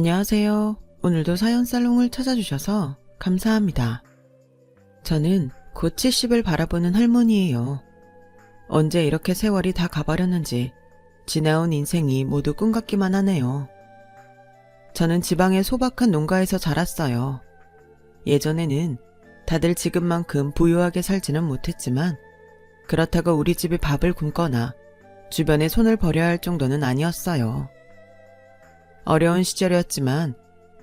안녕하세요. 오늘도 사연살롱을 찾아주셔서 감사합니다. 저는 곧 70을 바라보는 할머니예요. 언제 이렇게 세월이 다 가버렸는지 지나온 인생이 모두 꿈 같기만 하네요. 저는 지방의 소박한 농가에서 자랐어요. 예전에는 다들 지금만큼 부유하게 살지는 못했지만 그렇다고 우리 집이 밥을 굶거나 주변에 손을 벌여야 할 정도는 아니었어요. 어려운 시절이었지만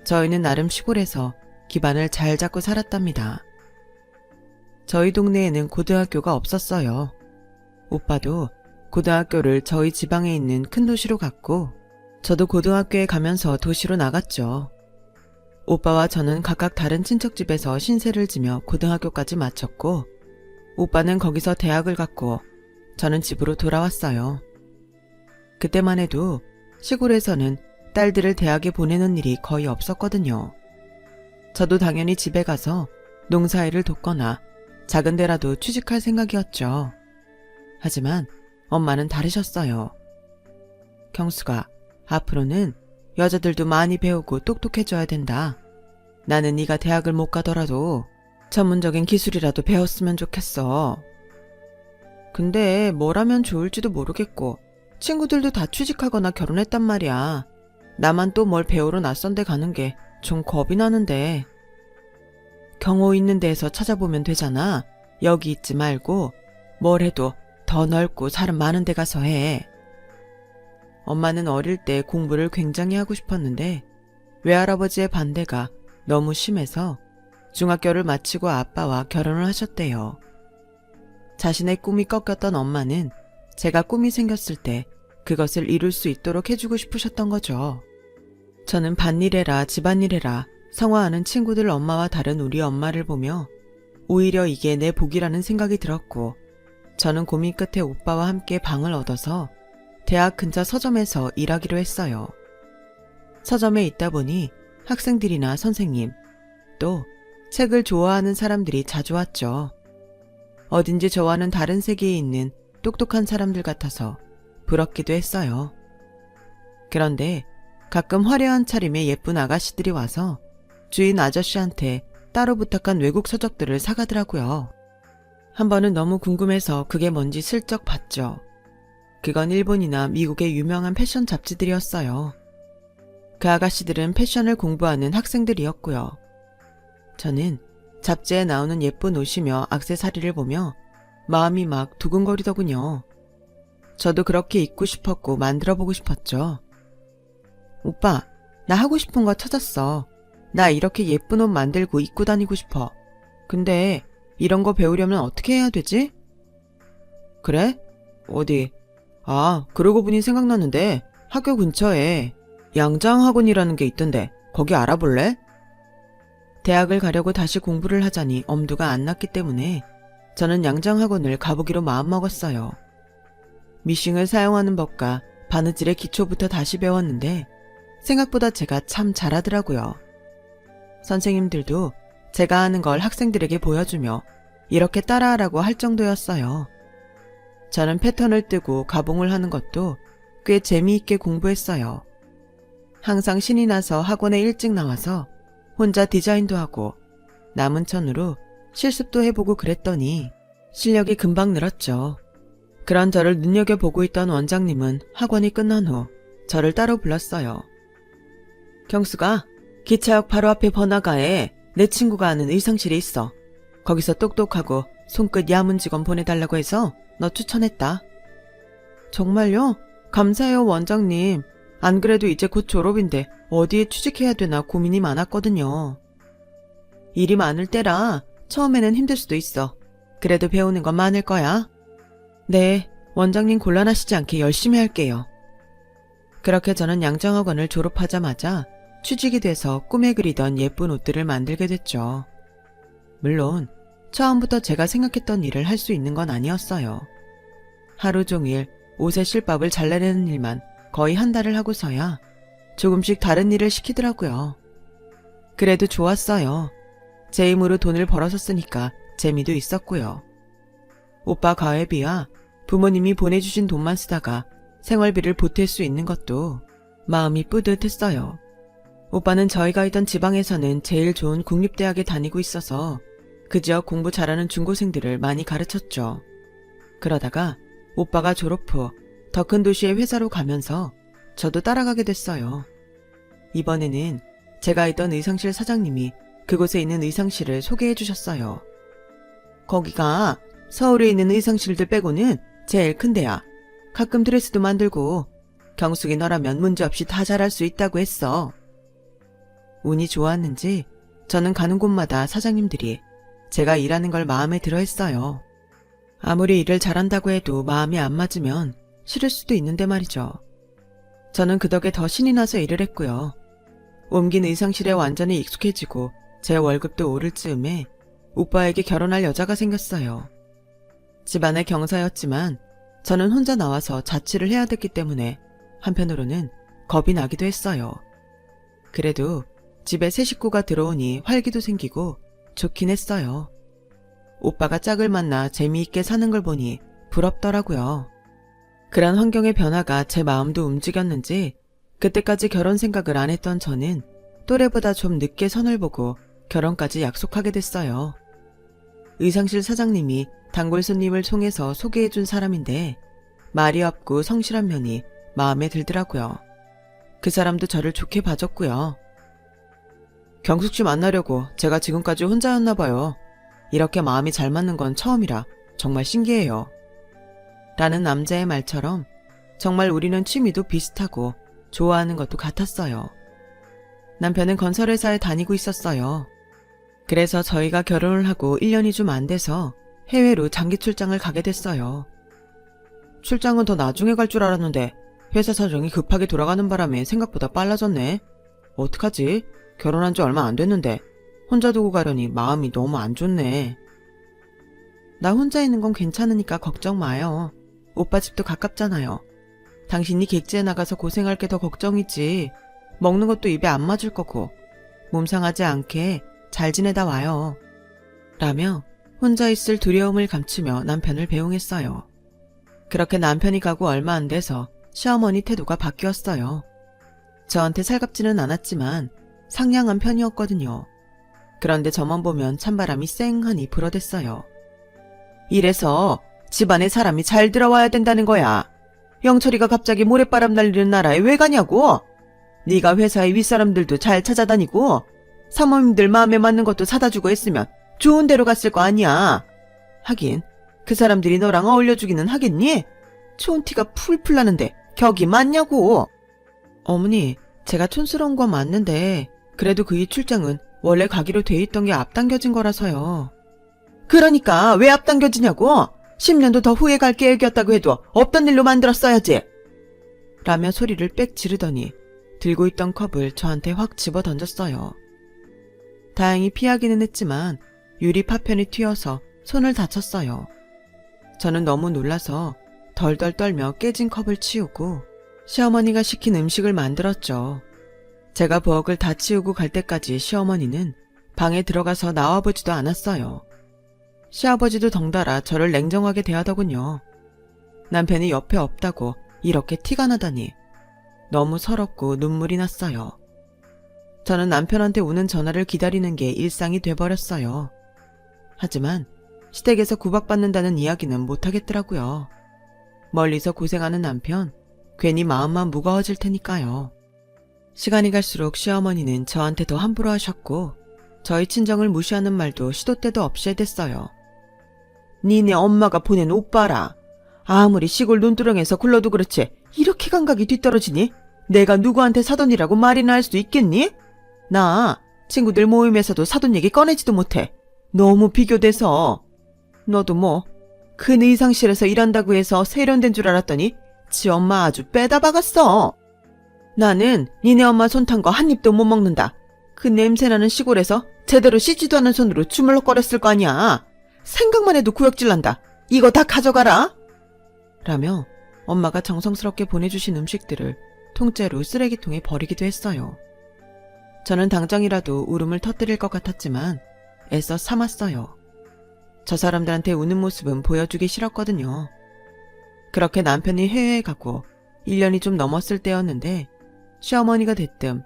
저희는 나름 시골에서 기반을 잘 잡고 살았답니다. 저희 동네에는 고등학교가 없었어요. 오빠도 고등학교를 저희 지방에 있는 큰 도시로 갔고 저도 고등학교에 가면서 도시로 나갔죠. 오빠와 저는 각각 다른 친척집에서 신세를 지며 고등학교까지 마쳤고 오빠는 거기서 대학을 갔고 저는 집으로 돌아왔어요. 그때만 해도 시골에서는 딸들을 대학에 보내는 일이 거의 없었거든요. 저도 당연히 집에 가서 농사일을 돕거나 작은 데라도 취직할 생각이었죠. 하지만 엄마는 다르셨어요. 경수가 앞으로는 여자들도 많이 배우고 똑똑해져야 된다. 나는 네가 대학을 못 가더라도 전문적인 기술이라도 배웠으면 좋겠어. 근데 뭘 하면 좋을지도 모르겠고 친구들도 다 취직하거나 결혼했단 말이야. 나만 또 뭘 배우러 낯선 데 가는 게 좀 겁이 나는데. 경호 있는 데에서 찾아보면 되잖아. 여기 있지 말고 뭘 해도 더 넓고 사람 많은 데 가서 해. 엄마는 어릴 때 공부를 굉장히 하고 싶었는데 외할아버지의 반대가 너무 심해서 중학교를 마치고 아빠와 결혼을 하셨대요. 자신의 꿈이 꺾였던 엄마는 제가 꿈이 생겼을 때 그것을 이룰 수 있도록 해주고 싶으셨던 거죠. 저는 밭일해라 집안일해라 성화하는 친구들 엄마와 다른 우리 엄마를 보며 오히려 이게 내 복이라는 생각이 들었고 저는 고민 끝에 오빠와 함께 방을 얻어서 대학 근처 서점에서 일하기로 했어요. 서점에 있다 보니 학생들이나 선생님 또 책을 좋아하는 사람들이 자주 왔죠. 어딘지 저와는 다른 세계에 있는 똑똑한 사람들 같아서 부럽기도 했어요. 그런데 가끔 화려한 차림의 예쁜 아가씨들이 와서 주인 아저씨한테 따로 부탁한 외국 서적들을 사가더라고요. 한 번은 너무 궁금해서 그게 뭔지 슬쩍 봤죠. 그건 일본이나 미국의 유명한 패션 잡지들이었어요. 그 아가씨들은 패션을 공부하는 학생들이었고요. 저는 잡지에 나오는 예쁜 옷이며 액세서리를 보며 마음이 막 두근거리더군요. 저도 그렇게 입고 싶었고 만들어보고 싶었죠. 오빠, 나 하고 싶은 거 찾았어. 나 이렇게 예쁜 옷 만들고 입고 다니고 싶어. 근데 이런 거 배우려면 어떻게 해야 되지? 그래? 어디? 아, 그러고 보니 생각났는데 학교 근처에 양장학원이라는 게 있던데 거기 알아볼래? 대학을 가려고 다시 공부를 하자니 엄두가 안 났기 때문에 저는 양장학원을 가보기로 마음먹었어요. 미싱을 사용하는 법과 바느질의 기초부터 다시 배웠는데 생각보다 제가 참 잘하더라고요. 선생님들도 제가 하는 걸 학생들에게 보여주며 이렇게 따라하라고 할 정도였어요. 저는 패턴을 뜨고 가봉을 하는 것도 꽤 재미있게 공부했어요. 항상 신이 나서 학원에 일찍 나와서 혼자 디자인도 하고 남은 천으로 실습도 해보고 그랬더니 실력이 금방 늘었죠. 그런 저를 눈여겨보고 있던 원장님은 학원이 끝난 후 저를 따로 불렀어요. 경수가 기차역 바로 앞에 번화가에 내 친구가 아는 의상실이 있어. 거기서 똑똑하고 손끝 야문 직원 보내달라고 해서 너 추천했다. 정말요? 감사해요 원장님. 안 그래도 이제 곧 졸업인데 어디에 취직해야 되나 고민이 많았거든요. 일이 많을 때라 처음에는 힘들 수도 있어. 그래도 배우는 건 많을 거야. 네, 원장님 곤란하시지 않게 열심히 할게요. 그렇게 저는 양장학원을 졸업하자마자 취직이 돼서 꿈에 그리던 예쁜 옷들을 만들게 됐죠. 물론 처음부터 제가 생각했던 일을 할 수 있는 건 아니었어요. 하루 종일 옷의 실밥을 잘라내는 일만 거의 한 달을 하고서야 조금씩 다른 일을 시키더라고요. 그래도 좋았어요. 제 힘으로 돈을 벌어서 쓰니까 재미도 있었고요. 오빠 가회비와 부모님이 보내주신 돈만 쓰다가 생활비를 보탤 수 있는 것도 마음이 뿌듯했어요. 오빠는 저희가 있던 지방에서는 제일 좋은 국립대학에 다니고 있어서 그 지역 공부 잘하는 중고생들을 많이 가르쳤죠. 그러다가 오빠가 졸업 후 더 큰 도시의 회사로 가면서 저도 따라가게 됐어요. 이번에는 제가 있던 의상실 사장님이 그곳에 있는 의상실을 소개해 주셨어요. 거기가 서울에 있는 의상실들 빼고는 제일 큰 데야. 가끔 드레스도 만들고 경숙이 너라면 문제없이 다 잘할 수 있다고 했어. 운이 좋았는지 저는 가는 곳마다 사장님들이 제가 일하는 걸 마음에 들어 했어요. 아무리 일을 잘한다고 해도 마음이 안 맞으면 싫을 수도 있는데 말이죠. 저는 그 덕에 더 신이 나서 일을 했고요. 옮긴 의상실에 완전히 익숙해지고 제 월급도 오를 즈음에 오빠에게 결혼할 여자가 생겼어요. 집안의 경사였지만 저는 혼자 나와서 자취를 해야 됐기 때문에 한편으로는 겁이 나기도 했어요. 그래도 집에 새 식구가 들어오니 활기도 생기고 좋긴 했어요. 오빠가 짝을 만나 재미있게 사는 걸 보니 부럽더라고요. 그런 환경의 변화가 제 마음도 움직였는지 그때까지 결혼 생각을 안 했던 저는 또래보다 좀 늦게 선을 보고 결혼까지 약속하게 됐어요. 의상실 사장님이 단골 손님을 통해서 소개해준 사람인데 말이 없고 성실한 면이 마음에 들더라고요. 그 사람도 저를 좋게 봐줬고요. 경숙 씨 만나려고 제가 지금까지 혼자였나 봐요. 이렇게 마음이 잘 맞는 건 처음이라 정말 신기해요. 라는 남자의 말처럼 정말 우리는 취미도 비슷하고 좋아하는 것도 같았어요. 남편은 건설회사에 다니고 있었어요. 그래서 저희가 결혼을 하고 1년이 좀 안 돼서 해외로 장기 출장을 가게 됐어요. 출장은 더 나중에 갈 줄 알았는데 회사 사정이 급하게 돌아가는 바람에 생각보다 빨라졌네. 어떡하지? 결혼한 지 얼마 안 됐는데 혼자 두고 가려니 마음이 너무 안 좋네. 나 혼자 있는 건 괜찮으니까 걱정 마요. 오빠 집도 가깝잖아요. 당신이 객지에 나가서 고생할 게 더 걱정이지. 먹는 것도 입에 안 맞을 거고 몸 상하지 않게 잘 지내다 와요. 라며 혼자 있을 두려움을 감추며 남편을 배웅했어요. 그렇게 남편이 가고 얼마 안 돼서 시어머니 태도가 바뀌었어요. 저한테 살갑지는 않았지만 상냥한 편이었거든요. 그런데 저만 보면 찬바람이 쌩하니 불어댔어요. 이래서 집안에 사람이 잘 들어와야 된다는 거야. 영철이가 갑자기 모래바람 날리는 나라에 왜 가냐고. 네가 회사의 윗사람들도 잘 찾아다니고 사모님들 마음에 맞는 것도 사다 주고 했으면 좋은 데로 갔을 거 아니야. 하긴 그 사람들이 너랑 어울려주기는 하겠니? 촌티가 풀풀 나는데 격이 맞냐고. 어머니, 제가 촌스러운 건 맞는데 그래도 그이 출장은 원래 가기로 돼 있던 게 앞당겨진 거라서요. 그러니까 왜 앞당겨지냐고. 10년도 더 후에 갈 계획이었다고 해도 없던 일로 만들었어야지. 라며 소리를 빽 지르더니 들고 있던 컵을 저한테 확 집어 던졌어요. 다행히 피하기는 했지만 유리 파편이 튀어서 손을 다쳤어요. 저는 너무 놀라서 덜덜 떨며 깨진 컵을 치우고 시어머니가 시킨 음식을 만들었죠. 제가 부엌을 다 치우고 갈 때까지 시어머니는 방에 들어가서 나와보지도 않았어요. 시아버지도 덩달아 저를 냉정하게 대하더군요. 남편이 옆에 없다고 이렇게 티가 나다니 너무 서럽고 눈물이 났어요. 저는 남편한테 오는 전화를 기다리는 게 일상이 돼버렸어요. 하지만 시댁에서 구박받는다는 이야기는 못하겠더라고요. 멀리서 고생하는 남편, 괜히 마음만 무거워질 테니까요. 시간이 갈수록 시어머니는 저한테 더 함부로 하셨고 저희 친정을 무시하는 말도 시도 때도 없이 해댔어요. 니네 엄마가 보낸 오빠라. 아무리 시골 논두렁에서 굴러도 그렇지 이렇게 감각이 뒤떨어지니? 내가 누구한테 사돈이라고 말이나 할 수 있겠니? 나 친구들 모임에서도 사돈 얘기 꺼내지도 못해. 너무 비교돼서. 너도 뭐 큰 의상실에서 일한다고 해서 세련된 줄 알았더니 지 엄마 아주 빼다 박았어. 나는 니네 엄마 손 탄 거 한 입도 못 먹는다. 그 냄새나는 시골에서 제대로 씻지도 않은 손으로 주물럭거렸을 거 아니야. 생각만 해도 구역질 난다. 이거 다 가져가라. 라며 엄마가 정성스럽게 보내주신 음식들을 통째로 쓰레기통에 버리기도 했어요. 저는 당장이라도 울음을 터뜨릴 것 같았지만 애써 참았어요. 저 사람들한테 우는 모습은 보여주기 싫었거든요. 그렇게 남편이 해외에 가고 1년이 좀 넘었을 때였는데 시어머니가 대뜸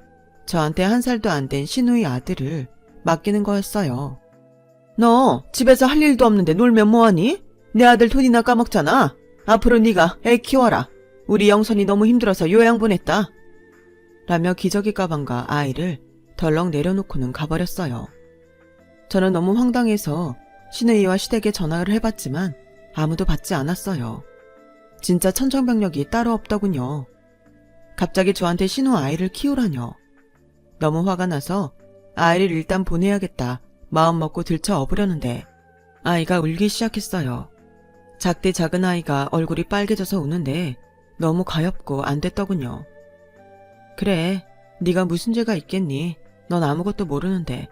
저한테 1살도 안 된 신우의 아들을 맡기는 거였어요. 너 집에서 할 일도 없는데 놀면 뭐하니? 내 아들 돈이나 까먹잖아. 앞으로 네가 애 키워라. 우리 영선이 너무 힘들어서 요양 보냈다. 라며 기저귀 가방과 아이를 덜렁 내려놓고는 가버렸어요. 저는 너무 황당해서 신우이와 시댁에 전화를 해봤지만 아무도 받지 않았어요. 진짜 천정병력이 따로 없더군요. 갑자기 저한테 신우 아이를 키우라뇨. 너무 화가 나서 아이를 일단 보내야겠다 마음먹고 들쳐 업으려는데 아이가 울기 시작했어요. 작디 작은 아이가 얼굴이 빨개져서 우는데 너무 가엾고 안 됐더군요. 그래, 네가 무슨 죄가 있겠니? 넌 아무것도 모르는데.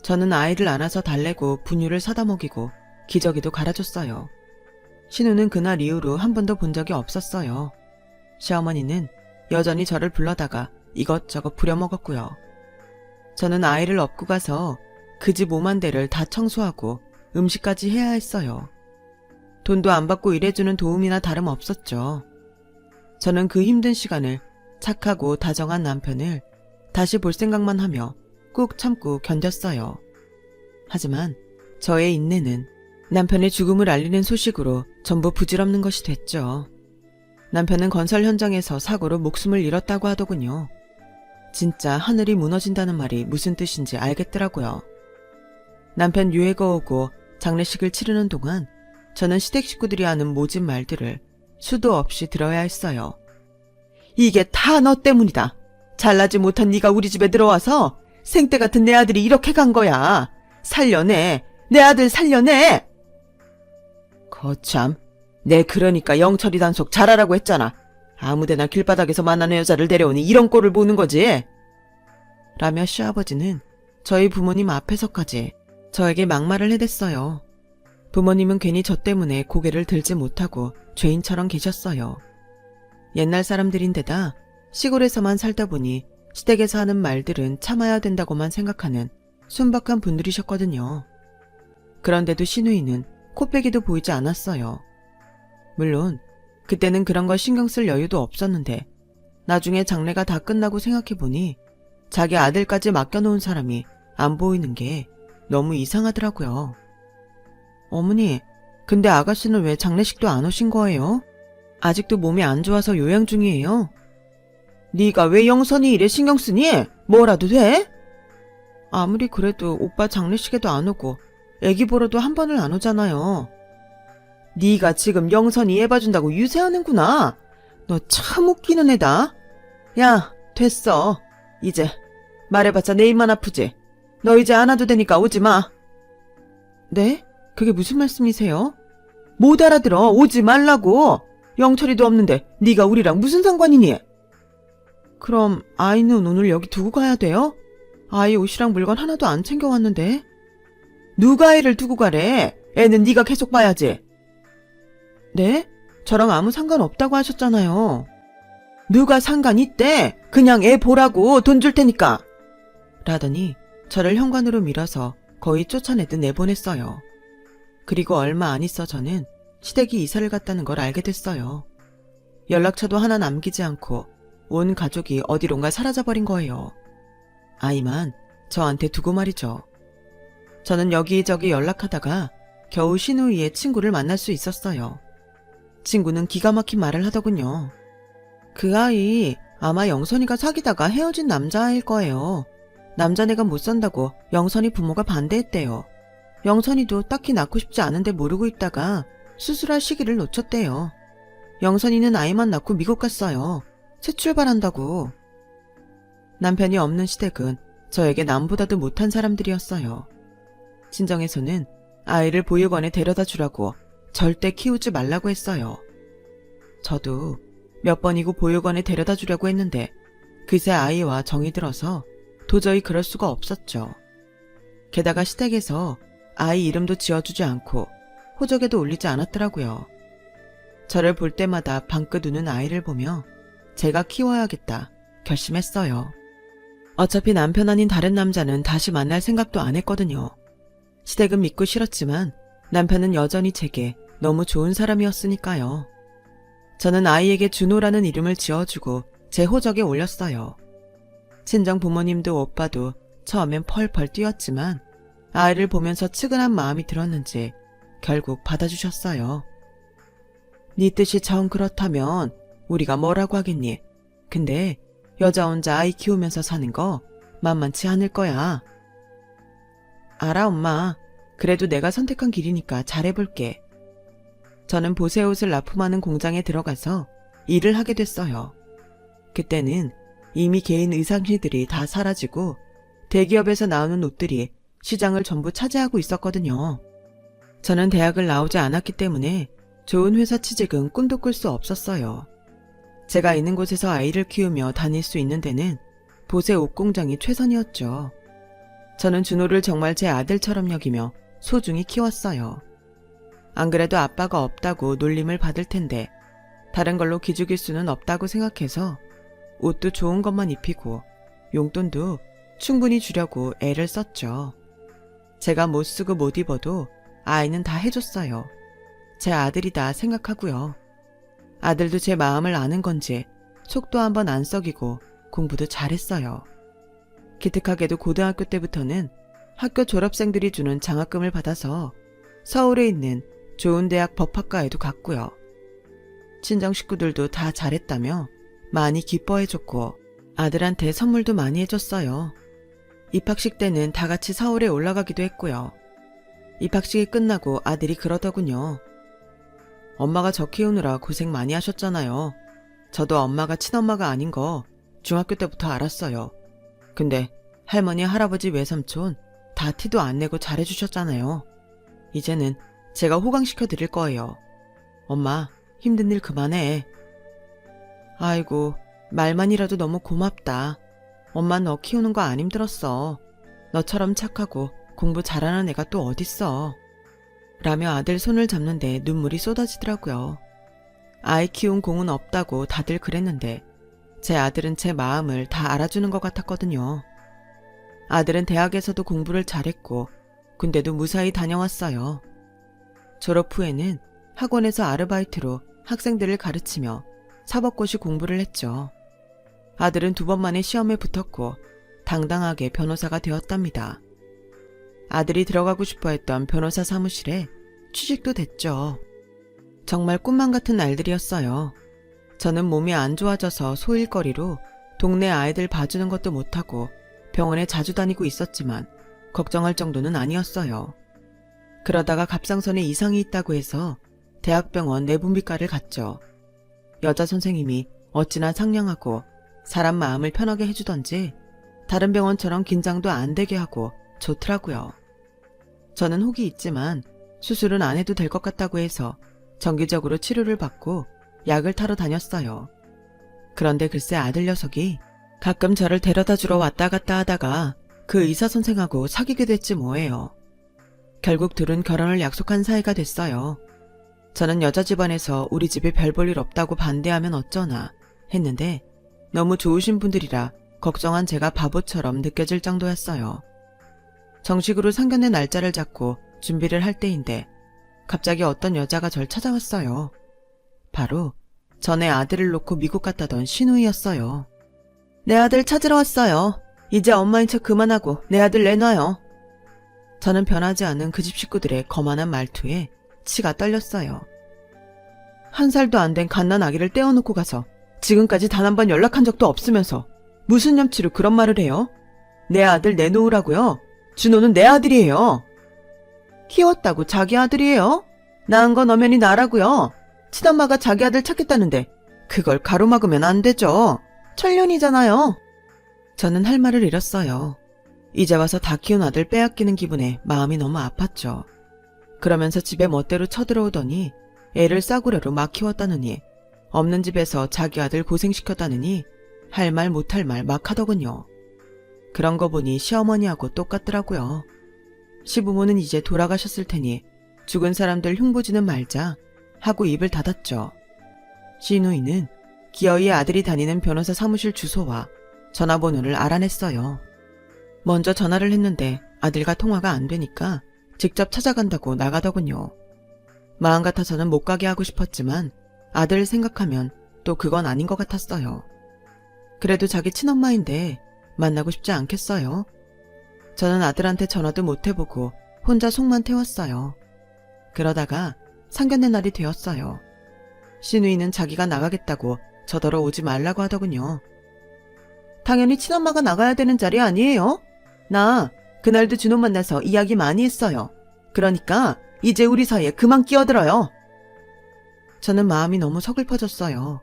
저는 아이를 안아서 달래고 분유를 사다 먹이고 기저귀도 갈아줬어요. 신우는 그날 이후로 한 번도 본 적이 없었어요. 시어머니는 여전히 저를 불러다가 이것저것 부려먹었고요. 저는 아이를 업고 가서 그 집 5만 대를 다 청소하고 음식까지 해야 했어요. 돈도 안 받고 일해주는 도움이나 다름없었죠. 저는 그 힘든 시간을 착하고 다정한 남편을 다시 볼 생각만 하며 꾹 참고 견뎠어요. 하지만 저의 인내는 남편의 죽음을 알리는 소식으로 전부 부질없는 것이 됐죠. 남편은 건설 현장에서 사고로 목숨을 잃었다고 하더군요. 진짜 하늘이 무너진다는 말이 무슨 뜻인지 알겠더라고요. 남편 유해가 오고 장례식을 치르는 동안 저는 시댁 식구들이 하는 모진 말들을 수도 없이 들어야 했어요. 이게 다 너 때문이다. 잘나지 못한 네가 우리 집에 들어와서 생때 같은 내 아들이 이렇게 간 거야. 살려내. 내 아들 살려내. 거참. 내 그러니까 영철이 단속 잘하라고 했잖아. 아무데나 길바닥에서 만나는 여자를 데려오니 이런 꼴을 보는 거지. 라며 시아버지는 저희 부모님 앞에서까지 저에게 막말을 해댔어요. 부모님은 괜히 저 때문에 고개를 들지 못하고 죄인처럼 계셨어요. 옛날 사람들인데다 시골에서만 살다 보니 시댁에서 하는 말들은 참아야 된다고만 생각하는 순박한 분들이셨거든요. 그런데도 시누이는 코빼기도 보이지 않았어요. 물론 그때는 그런 걸 신경 쓸 여유도 없었는데 나중에 장례가 다 끝나고 생각해보니 자기 아들까지 맡겨놓은 사람이 안 보이는 게 너무 이상하더라고요. 어머니, 근데 아가씨는 왜 장례식도 안 오신 거예요? 아직도 몸이 안 좋아서 요양 중이에요. 네가 왜 영선이 일에 신경 쓰니? 뭐라도 돼? 아무리 그래도 오빠 장례식에도 안 오고 애기 보러도 한 번을 안 오잖아요. 네가 지금 영선이 애 봐준다고 유세하는구나. 너 참 웃기는 애다. 야, 됐어. 이제 말해봤자 내 입만 아프지. 너 이제 안 와도 되니까 오지 마. 네? 그게 무슨 말씀이세요? 못 알아들어. 오지 말라고. 영철이도 없는데 네가 우리랑 무슨 상관이니? 그럼 아이는 오늘 여기 두고 가야 돼요? 아이 옷이랑 물건 하나도 안 챙겨왔는데. 누가 애를 두고 가래? 애는 네가 계속 봐야지. 네? 저랑 아무 상관없다고 하셨잖아요. 누가 상관 있대? 그냥 애 보라고 돈 줄 테니까. 라더니 저를 현관으로 밀어서 거의 쫓아내듯 내보냈어요. 그리고 얼마 안 있어 저는 시댁이 이사를 갔다는 걸 알게 됐어요. 연락처도 하나 남기지 않고 온 가족이 어디론가 사라져버린 거예요. 아이만 저한테 두고 말이죠. 저는 여기저기 연락하다가 겨우 신우이의 친구를 만날 수 있었어요. 친구는 기가 막힌 말을 하더군요. 그 아이 아마 영선이가 사귀다가 헤어진 남자아이일 거예요. 남자네가 못 산다고 영선이 부모가 반대했대요. 영선이도 딱히 낳고 싶지 않은데 모르고 있다가 수술할 시기를 놓쳤대요. 영선이는 아이만 낳고 미국 갔어요. 새 출발한다고. 남편이 없는 시댁은 저에게 남보다도 못한 사람들이었어요. 친정에서는 아이를 보육원에 데려다 주라고 절대 키우지 말라고 했어요. 저도 몇 번이고 보육원에 데려다 주려고 했는데 그새 아이와 정이 들어서 도저히 그럴 수가 없었죠. 게다가 시댁에서 아이 이름도 지어주지 않고 호적에도 올리지 않았더라고요. 저를 볼 때마다 방긋 우는 아이를 보며 제가 키워야겠다 결심했어요. 어차피 남편 아닌 다른 남자는 다시 만날 생각도 안 했거든요. 시댁은 믿고 싫었지만 남편은 여전히 제게 너무 좋은 사람이었으니까요. 저는 아이에게 준호라는 이름을 지어주고 제 호적에 올렸어요. 친정 부모님도 오빠도 처음엔 펄펄 뛰었지만 아이를 보면서 측은한 마음이 들었는지 결국 받아주셨어요. 네 뜻이 정 그렇다면 우리가 뭐라고 하겠니? 근데 여자 혼자 아이 키우면서 사는 거 만만치 않을 거야. 알아, 엄마. 그래도 내가 선택한 길이니까 잘해볼게. 저는 보세옷을 납품하는 공장에 들어가서 일을 하게 됐어요. 그때는 이미 개인 의상실들이 다 사라지고 대기업에서 나오는 옷들이 시장을 전부 차지하고 있었거든요. 저는 대학을 나오지 않았기 때문에 좋은 회사 취직은 꿈도 꿀 수 없었어요. 제가 있는 곳에서 아이를 키우며 다닐 수 있는 데는 보세 옷 공장이 최선이었죠. 저는 준호를 정말 제 아들처럼 여기며 소중히 키웠어요. 안 그래도 아빠가 없다고 놀림을 받을 텐데 다른 걸로 기죽일 수는 없다고 생각해서 옷도 좋은 것만 입히고 용돈도 충분히 주려고 애를 썼죠. 제가 못 쓰고 못 입어도 아이는 다 해줬어요. 제 아들이다 생각하고요. 아들도 제 마음을 아는 건지 속도 한번 안 썩이고 공부도 잘했어요. 기특하게도 고등학교 때부터는 학교 졸업생들이 주는 장학금을 받아서 서울에 있는 좋은 대학 법학과에도 갔고요. 친정 식구들도 다 잘했다며 많이 기뻐해줬고 아들한테 선물도 많이 해줬어요. 입학식 때는 다 같이 서울에 올라가기도 했고요. 입학식이 끝나고 아들이 그러더군요. 엄마가 저 키우느라 고생 많이 하셨잖아요. 저도 엄마가 친엄마가 아닌 거 중학교 때부터 알았어요. 근데 할머니, 할아버지, 외삼촌 다 티도 안 내고 잘해주셨잖아요. 이제는 제가 호강시켜 드릴 거예요. 엄마, 힘든 일 그만해. 아이고, 말만이라도 너무 고맙다. 엄마 너 키우는 거 안 힘들었어. 너처럼 착하고 공부 잘하는 애가 또 어딨어. 라며 아들 손을 잡는데 눈물이 쏟아지더라고요. 아이 키운 공은 없다고 다들 그랬는데 제 아들은 제 마음을 다 알아주는 것 같았거든요. 아들은 대학에서도 공부를 잘했고 군대도 무사히 다녀왔어요. 졸업 후에는 학원에서 아르바이트로 학생들을 가르치며 사법고시 공부를 했죠. 아들은 2번 만에 시험에 붙었고 당당하게 변호사가 되었답니다. 아들이 들어가고 싶어 했던 변호사 사무실에 취직도 됐죠. 정말 꿈만 같은 날들이었어요. 저는 몸이 안 좋아져서 소일거리로 동네 아이들 봐주는 것도 못하고 병원에 자주 다니고 있었지만 걱정할 정도는 아니었어요. 그러다가 갑상선에 이상이 있다고 해서 대학병원 내분비과를 갔죠. 여자 선생님이 어찌나 상냥하고 사람 마음을 편하게 해주던지 다른 병원처럼 긴장도 안 되게 하고 좋더라고요. 저는 혹이 있지만 수술은 안 해도 될 것 같다고 해서 정기적으로 치료를 받고 약을 타러 다녔어요. 그런데 글쎄 아들 녀석이 가끔 저를 데려다 주러 왔다 갔다 하다가 그 의사 선생하고 사귀게 됐지 뭐예요. 결국 둘은 결혼을 약속한 사이가 됐어요. 저는 여자 집안에서 우리 집에 별 볼 일 없다고 반대하면 어쩌나 했는데 너무 좋으신 분들이라 걱정한 제가 바보처럼 느껴질 정도였어요. 정식으로 상견례 날짜를 잡고 준비를 할 때인데 갑자기 어떤 여자가 절 찾아왔어요. 바로 전에 아들을 놓고 미국 갔다던 신우이였어요. 내 아들 찾으러 왔어요. 이제 엄마인 척 그만하고 내 아들 내놔요. 저는 변하지 않은 그 집 식구들의 거만한 말투에 치가 떨렸어요. 1살도 안 된 갓난 아기를 떼어놓고 가서 지금까지 단 한 번 연락한 적도 없으면서 무슨 염치로 그런 말을 해요? 내 아들 내놓으라고요? 준호는 내 아들이에요. 키웠다고 자기 아들이에요? 낳은 건 엄연히 나라고요. 친엄마가 자기 아들 찾겠다는데 그걸 가로막으면 안 되죠. 천년이잖아요. 저는 할 말을 잃었어요. 이제 와서 다 키운 아들 빼앗기는 기분에 마음이 너무 아팠죠. 그러면서 집에 멋대로 쳐들어오더니 애를 싸구려로 막 키웠다느니 없는 집에서 자기 아들 고생시켰다느니 할 말 못할 말 막 하더군요. 그런 거 보니 시어머니하고 똑같더라고요. 시부모는 이제 돌아가셨을 테니 죽은 사람들 흉보지는 말자 하고 입을 닫았죠. 시누이는 기어이 아들이 다니는 변호사 사무실 주소와 전화번호를 알아냈어요. 먼저 전화를 했는데 아들과 통화가 안 되니까 직접 찾아간다고 나가더군요. 마음 같아서는 못 가게 하고 싶었지만 아들을 생각하면 또 그건 아닌 것 같았어요. 그래도 자기 친엄마인데 만나고 싶지 않겠어요? 저는 아들한테 전화도 못 해보고 혼자 속만 태웠어요. 그러다가 상견례 날이 되었어요. 시누이는 자기가 나가겠다고 저더러 오지 말라고 하더군요. 당연히 친엄마가 나가야 되는 자리 아니에요? 나 그날도 준호 만나서 이야기 많이 했어요. 그러니까 이제 우리 사이에 그만 끼어들어요. 저는 마음이 너무 서글퍼졌어요.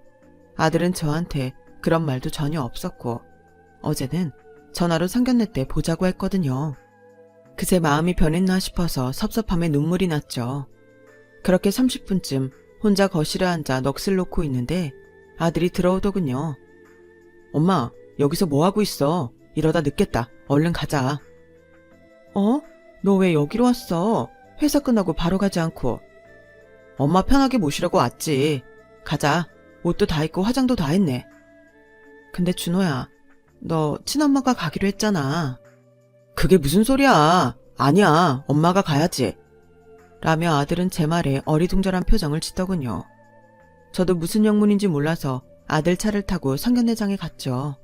아들은 저한테 그런 말도 전혀 없었고 어제는 전화로 상견례 때 보자고 했거든요. 그새 마음이 변했나 싶어서 섭섭함에 눈물이 났죠. 그렇게 30분쯤 혼자 거실에 앉아 넋을 놓고 있는데 아들이 들어오더군요. 엄마, 여기서 뭐하고 있어? 이러다 늦겠다. 얼른 가자. 너 왜 여기로 왔어? 회사 끝나고 바로 가지 않고. 엄마 편하게 모시려고 왔지. 가자. 옷도 다 입고 화장도 다 했네. 근데 준호야, 너 친엄마가 가기로 했잖아. 그게 무슨 소리야. 아니야. 엄마가 가야지. 라며 아들은 제 말에 어리둥절한 표정을 짓더군요. 저도 무슨 영문인지 몰라서 아들 차를 타고 상견례장에 갔죠.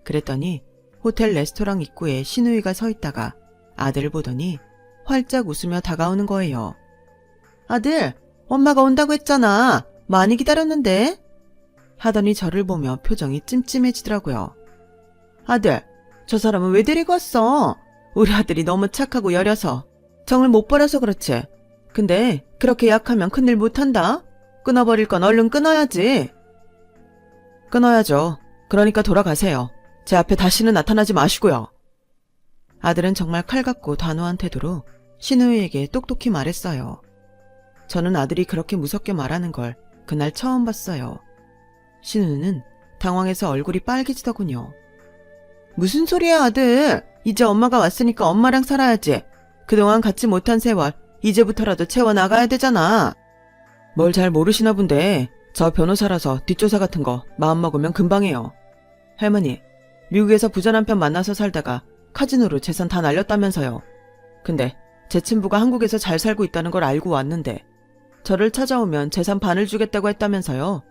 그랬더니 호텔 레스토랑 입구에 시누이가 서 있다가 아들을 보더니 활짝 웃으며 다가오는 거예요. 아들, 엄마가 온다고 했잖아. 많이 기다렸는데? 하더니 저를 보며 표정이 찜찜해지더라고요. 아들, 저 사람은 왜 데리고 왔어? 우리 아들이 너무 착하고 여려서 정을 못 버려서 그렇지. 근데 그렇게 약하면 큰일 못한다. 끊어버릴 건 얼른 끊어야지. 끊어야죠. 그러니까 돌아가세요. 제 앞에 다시는 나타나지 마시고요. 아들은 정말 칼 같고 단호한 태도로 시누이에게 똑똑히 말했어요. 저는 아들이 그렇게 무섭게 말하는 걸 그날 처음 봤어요. 시누는 당황해서 얼굴이 빨개지더군요. 무슨 소리야 아들. 이제 엄마가 왔으니까 엄마랑 살아야지. 그동안 갖지 못한 세월 이제부터라도 채워나가야 되잖아. 뭘 잘 모르시나 본데 저 변호사라서 뒷조사 같은 거 마음먹으면 금방 해요. 할머니, 미국에서 부자 남편 만나서 살다가 카지노로 재산 다 날렸다면서요. 근데 제 친부가 한국에서 잘 살고 있다는 걸 알고 왔는데 저를 찾아오면 재산 반을 주겠다고 했다면서요.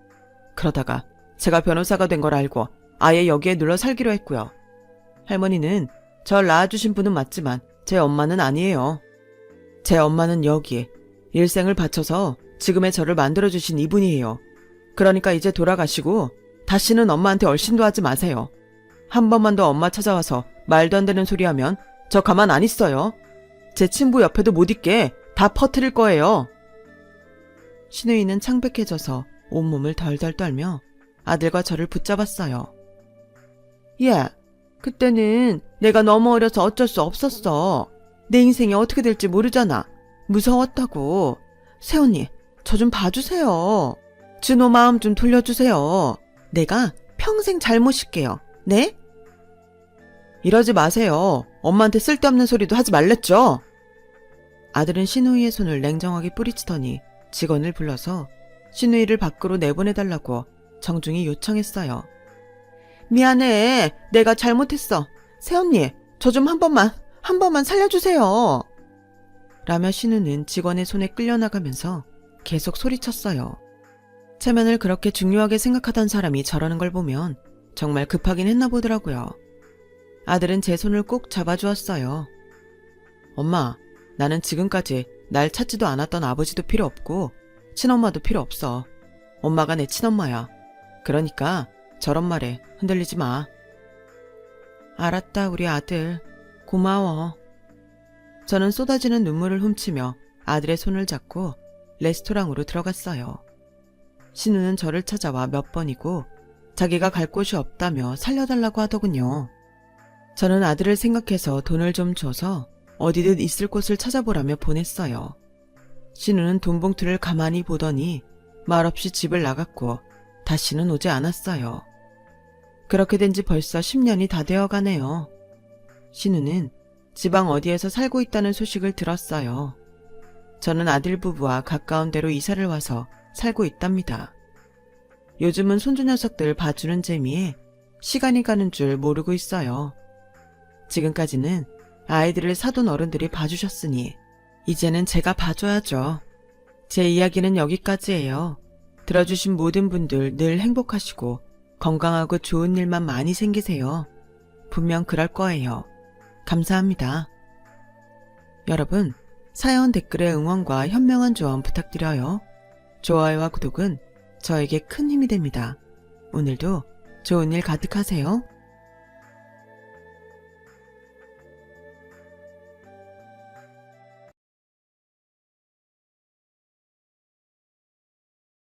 그러다가 제가 변호사가 된 걸 알고 아예 여기에 눌러 살기로 했고요. 할머니는 절 낳아주신 분은 맞지만 제 엄마는 아니에요. 제 엄마는 여기에 일생을 바쳐서 지금의 저를 만들어주신 이분이에요. 그러니까 이제 돌아가시고 다시는 엄마한테 얼씬도 하지 마세요. 한 번만 더 엄마 찾아와서 말도 안 되는 소리 하면 저 가만 안 있어요. 제 친부 옆에도 못 있게 다 퍼뜨릴 거예요. 시누이는 창백해져서 온몸을 덜덜 떨며 아들과 저를 붙잡았어요. 야, 그때는 내가 너무 어려서 어쩔 수 없었어. 내 인생이 어떻게 될지 모르잖아. 무서웠다고. 새언니, 저 좀 봐주세요. 준호 마음 좀 돌려주세요. 내가 평생 잘 모실게요. 네? 이러지 마세요. 엄마한테 쓸데없는 소리도 하지 말랬죠? 아들은 시누이의 손을 냉정하게 뿌리치더니 직원을 불러서 시누이를 밖으로 내보내달라고 정중히 요청했어요. 미안해. 내가 잘못했어. 새언니, 저 좀 한 번만 살려주세요. 라며 시누는 직원의 손에 끌려나가면서 계속 소리쳤어요. 체면을 그렇게 중요하게 생각하던 사람이 저러는 걸 보면 정말 급하긴 했나 보더라고요. 아들은 제 손을 꼭 잡아주었어요. 엄마, 나는 지금까지 날 찾지도 않았던 아버지도 필요 없고 친엄마도 필요 없어. 엄마가 내 친엄마야. 그러니까 저런 말에 흔들리지 마. 알았다, 우리 아들. 고마워. 저는 쏟아지는 눈물을 훔치며 아들의 손을 잡고 레스토랑으로 들어갔어요. 신우는 저를 찾아와 몇 번이고 자기가 갈 곳이 없다며 살려달라고 하더군요. 저는 아들을 생각해서 돈을 좀 줘서 어디든 있을 곳을 찾아보라며 보냈어요. 신우는 돈 봉투를 가만히 보더니 말없이 집을 나갔고 다시는 오지 않았어요. 그렇게 된 지 벌써 10년이 다 되어가네요. 신우는 지방 어디에서 살고 있다는 소식을 들었어요. 저는 아들 부부와 가까운 데로 이사를 와서 살고 있답니다. 요즘은 손주 녀석들 봐주는 재미에 시간이 가는 줄 모르고 있어요. 지금까지는 아이들을 사돈 어른들이 봐주셨으니 이제는 제가 봐줘야죠. 제 이야기는 여기까지예요. 들어주신 모든 분들 늘 행복하시고 건강하고 좋은 일만 많이 생기세요. 분명 그럴 거예요. 감사합니다. 여러분, 사연 댓글에 응원과 현명한 조언 부탁드려요. 좋아요와 구독은 저에게 큰 힘이 됩니다. 오늘도 좋은 일 가득하세요.